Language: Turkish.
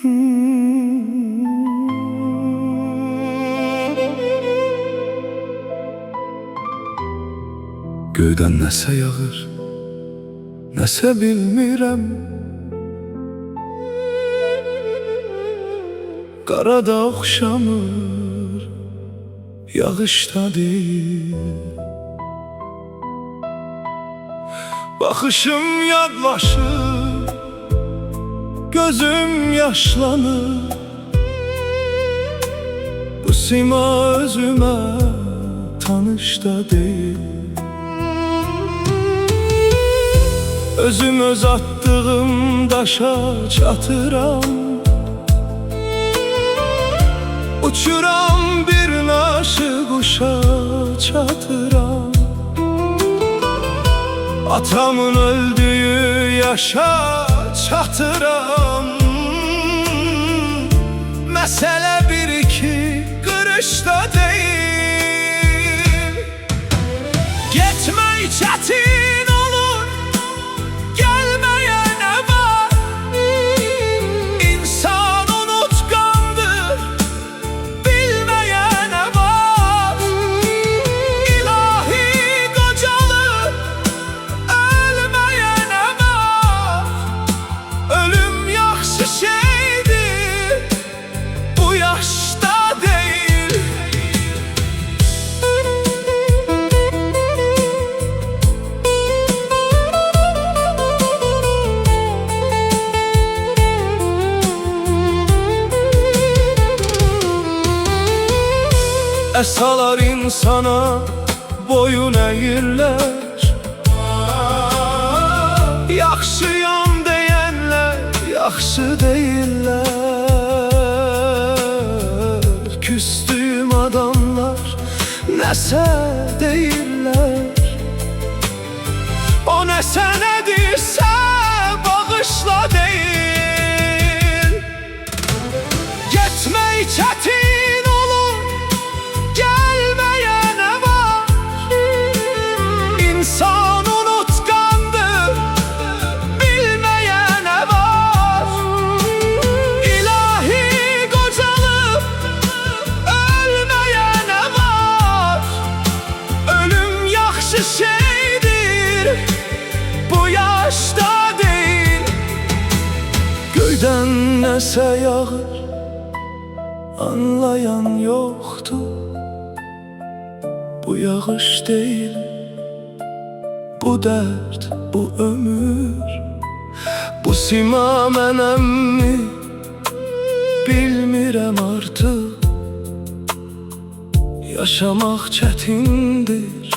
Göydən nəsə yağır, nəsə bilmirəm. Qarada oxşamır, yağışda deyil. Baxışım yadlaşır, gözüm yaşlanır. Bu sima özümə tanış da deyil. Özüm öz attığım daşa çatıram. Uçuram bir naşı quşa çatıram. Atamın öldüyü yaşa çatıram. Mesele bir iki qırışda değil. Getmək çətin olur, gelmeyene var. İnsan unutkandır, bilmeyene var. İlahi kocalık, ölmeyene var. Ölüm yaxşı şeydir, bu yaşta değil. Esalar insana boyun eğirler. Yaxşıyam deyenler yaxşı değiller. Küstüğüm adamlar nəsə deyirlər. O nəsə nədirsə bağışla deyil. Getmək çətin olur, gelmeyene var. İnsan unutkandır, bilmeyene var. İlahi kocalık, ölmeyene var. Ölüm yaxşı şeydir, bu yaşta değil. Göyden nəsə yağır, anlayan yoktu. Bu yağış değil, bu dert, bu ömür. Bu sima mənəmmi, bilmirəm artıq. Yaşamaq çətindir,